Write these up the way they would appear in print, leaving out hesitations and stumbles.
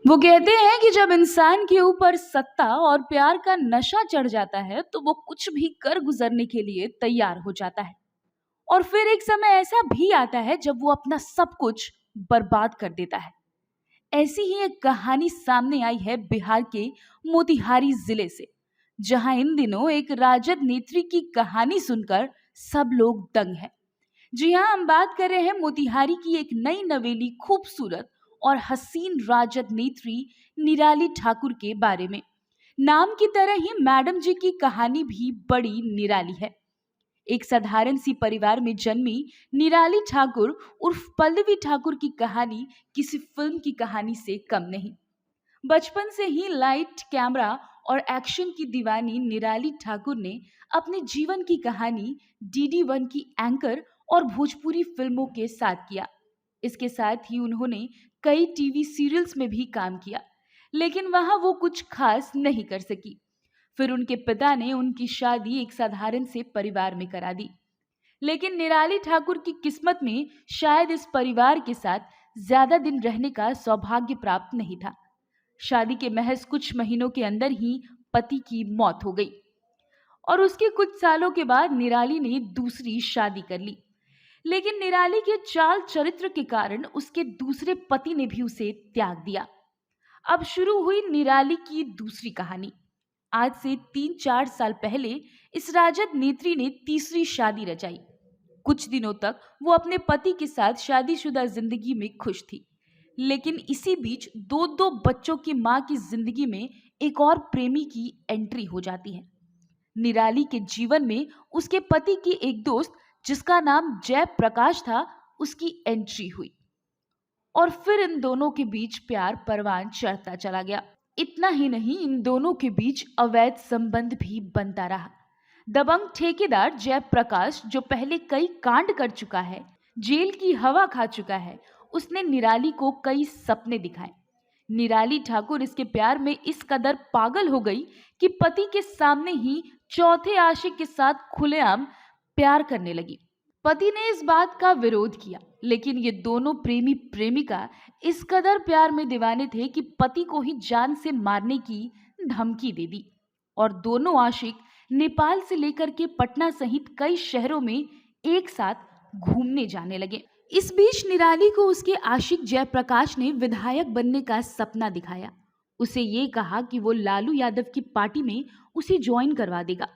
वो कहते हैं कि जब इंसान के ऊपर सत्ता और प्यार का नशा चढ़ जाता है तो वो कुछ भी कर गुजरने के लिए तैयार हो जाता है। और फिर एक समय ऐसा भी आता है जब वो अपना सब कुछ बर्बाद कर देता है। ऐसी ही एक कहानी सामने आई है बिहार के मोतिहारी जिले से, जहां इन दिनों एक राजद नेत्री की कहानी सुनकर सब लोग दंग हैं। जी हाँ, हम बात कर रहे हैं मोतिहारी की एक नई नवेली खूबसूरत और हसीन राजद नेत्री निराली ठाकुर के बारे में। नाम की तरह ही मैडम जी की कहानी भी बड़ी निराली है। एक साधारण सी परिवार में जन्मी निराली ठाकुर उर्फ पल्लवी ठाकुर की कहानी किसी फिल्म की कहानी से कम नहीं। बचपन से ही लाइट, कैमरा और एक्शन की दीवानी निराली ठाकुर ने अपने जीवन की कहानी डीडी वन की एंकर और भोजपुरी फिल्मों के साथ किया। इसके साथ ही उन्होंने कई टीवी सीरियल्स में भी काम किया, लेकिन वहां वो कुछ खास नहीं कर सकी। फिर उनके पिता ने उनकी शादी एक साधारण से परिवार में करा दी, लेकिन निराली ठाकुर की किस्मत में शायद इस परिवार के साथ ज्यादा दिन रहने का सौभाग्य प्राप्त नहीं था। शादी के महज कुछ महीनों के अंदर ही पति की मौत हो गई और उसके कुछ सालों के बाद निराली ने दूसरी शादी कर ली। लेकिन निराली के चाल चरित्र के कारण उसके दूसरे पति ने भी उसे त्याग दिया। अब शुरू हुई निराली की दूसरी कहानी। आज से 3-4 साल पहले इस राजद नेत्री ने तीसरी शादी रचाई। कुछ दिनों तक वो अपने पति के साथ शादीशुदा जिंदगी में खुश थी, लेकिन इसी बीच 2-2 बच्चों की मां की जिंदगी में एक और प्रेमी की एंट्री हो जाती है। निराली के जीवन में उसके पति की एक दोस्त जिसका नाम जयप्रकाश था, उसकी एंट्री हुई और फिर इन दोनों के बीच प्यार परवान चढ़ता चला गया। इतना ही नहीं, इन दोनों के बीच अवैध संबंध भी बनता रहा। दबंग ठेकेदार जयप्रकाश, जो पहले कई कांड कर चुका है, जेल की हवा खा चुका है, उसने निराली को कई सपने दिखाए। निराली ठाकुर इसके प्यार में इस कदर पागल हो गई कि पति के सामने ही चौथे आशिक के साथ खुलेआम प्यार करने लगी। पति ने इस बात का विरोध किया, लेकिन ये दोनों प्रेमी प्रेमिका इस कदर प्यार में दीवाने थे कि पति को ही जान से मारने की धमकी दे दी और दोनों आशिक नेपाल से लेकर के पटना सहित कई शहरों में एक साथ घूमने जाने लगे। इस बीच निराली को उसके आशिक जयप्रकाश ने विधायक बनने का सपना दिखाया। उसे ये कहा कि वो लालू यादव की पार्टी में उसे ज्वाइन करवा देगा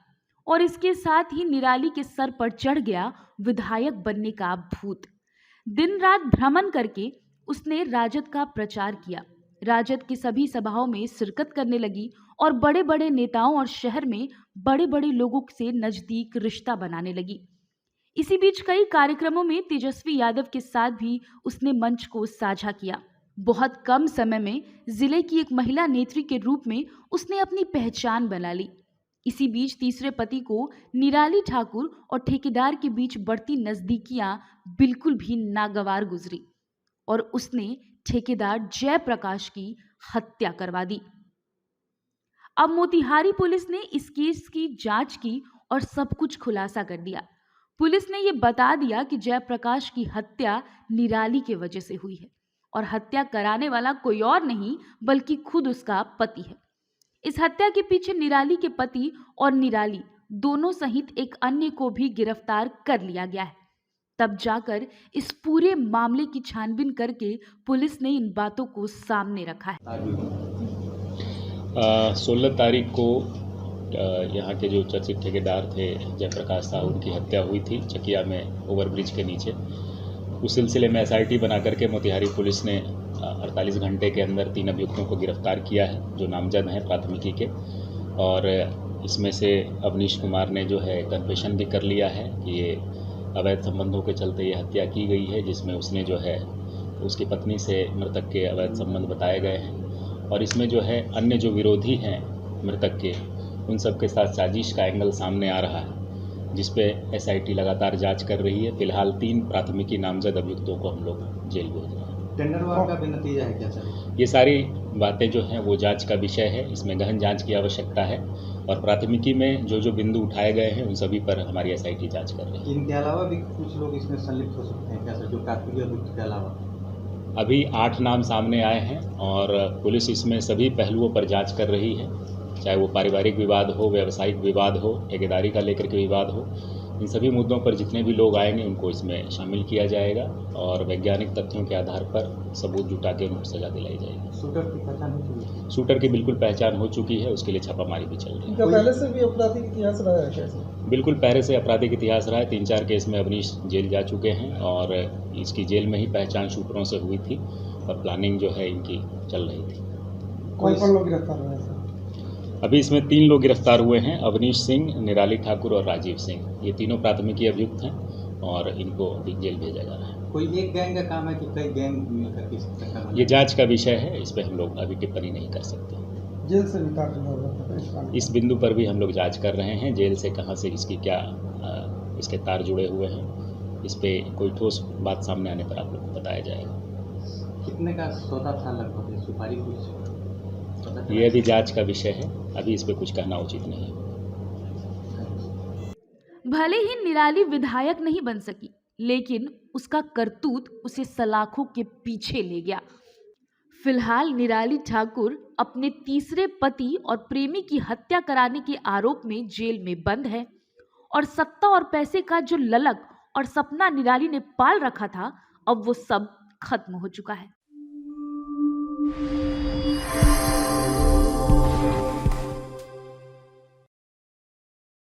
और इसके साथ ही निराली के सर पर चढ़ गया विधायक बनने का भूत। दिन रात भ्रमण करके उसने राजद का प्रचार किया, राजद की सभी सभाओं में शिरकत करने लगी और बड़े बड़े नेताओं और शहर में बड़े बड़े लोगों से नजदीक रिश्ता बनाने लगी। इसी बीच कई कार्यक्रमों में तेजस्वी यादव के साथ भी उसने मंच को साझा किया। बहुत कम समय में जिले की एक महिला नेत्री के रूप में उसने अपनी पहचान बना ली। इसी बीच तीसरे पति को निराली ठाकुर और ठेकेदार के बीच बढ़ती नजदीकियां बिल्कुल भी नागवार गुजरी और उसने ठेकेदार जयप्रकाश की हत्या करवा दी। अब मोतिहारी पुलिस ने इस केस की जांच की और सब कुछ खुलासा कर दिया। पुलिस ने यह बता दिया कि जयप्रकाश की हत्या निराली के वजह से हुई है और हत्या कराने वाला कोई और नहीं बल्कि खुद उसका पति है। इस हत्या के पीछे निराली के पति और निराली दोनों सहित एक अन्य को भी गिरफ्तार कर लिया गया है। तब जाकर इस पूरे मामले की छानबीन करके पुलिस ने इन बातों को सामने रखा है। 16 तारीख को यहाँ के जो चर्चित ठेकेदार थे जयप्रकाश साहू, उनकी हत्या हुई थी चकिया में ओवरब्रिज के नीचे। उस सिलसिले में SIT बना करके मोतिहारी पुलिस ने 48 घंटे के अंदर 3 अभियुक्तों को गिरफ्तार किया है जो नामजद हैं प्राथमिकी के। और इसमें से अवनीश कुमार ने जो है कन्फेशन भी कर लिया है कि ये अवैध संबंधों के चलते ये हत्या की गई है, जिसमें उसने जो है उसकी पत्नी से मृतक के अवैध संबंध बताए गए हैं। और इसमें जो है अन्य जो विरोधी हैं मृतक के, उन सब के साथ साजिश का एंगल सामने आ रहा है, जिस पे SIT लगातार जांच कर रही है। फिलहाल 3 प्राथमिकी नामजद अभियुक्तों को हम लोग जेल भेज रहे हैं। टेंडर वार का भी नतीजा है क्या सर? ये सारी बातें जो हैं वो जांच का विषय है, इसमें गहन जांच की आवश्यकता है और प्राथमिकी में जो जो बिंदु उठाए गए हैं उन सभी पर हमारी SIT जांच कर रही है। इनके अलावा भी कुछ लोग इसमें संलिप्त हो सकते हैं क्या सर, जो प्राथमिकी अभियुक्त के अलावा? अभी 8 नाम सामने आए हैं और पुलिस इसमें सभी पहलुओं पर जांच कर रही है, चाहे वो पारिवारिक विवाद हो, व्यावसायिक विवाद हो, ठेकेदारी का लेकर के विवाद हो। इन सभी मुद्दों पर जितने भी लोग आएंगे उनको इसमें शामिल किया जाएगा और वैज्ञानिक तथ्यों के आधार पर सबूत जुटा के उनको सजा दिलाई जाएगी। शूटर की पहचान हो चुकी है? शूटर की बिल्कुल पहचान हो चुकी है, उसके लिए छापामारी भी चल रही है। इनका पहले से भी आपराधिक इतिहास रहा है कैसे? बिल्कुल पहले से आपराधिक इतिहास रहा है। 3-4 केस में अवनीश जेल जा चुके हैं और इसकी जेल में ही पहचान शूटरों से हुई थी और प्लानिंग जो है इनकी चल रही थी। कौन लोग गिरफ्तार हुए हैं? अभी इसमें 3 लोग गिरफ्तार हुए हैं, अवनीश सिंह, निराली ठाकुर और राजीव सिंह। ये तीनों प्राथमिकी अभियुक्त हैं और इनको अभी जेल भेजा जा रहा है। कोई एक गैंग का काम है कि कई गैंग मिलकर के इस चक्कर में? ये जांच का विषय है, इस पर हम लोग अभी टिप्पणी नहीं कर सकते। जेल से भी काफी लोग हैं। इस बिंदु पर भी हम लोग जांच कर रहे हैं, जेल से कहाँ से इसकी क्या इसके तार जुड़े हुए हैं। इस पे कोई ठोस बात सामने आने पर आप लोग को बताया जाएगा। कितने का सौदा था लगभग? सुपारी कुछ पता चला? ये अभी जांच का विषय है, अभी इस पे कुछ कहना उचित नहीं है। भले ही निराली विधायक नहीं बन सकी, लेकिन उसका करतूत उसे सलाखों के पीछे ले गया। फिलहाल निराली ठाकुर अपने तीसरे पति और प्रेमी की हत्या कराने के आरोप में जेल में बंद है और सत्ता और पैसे का जो ललक और सपना निराली ने पाल रखा था, अब वो सब खत्म हो चुका है।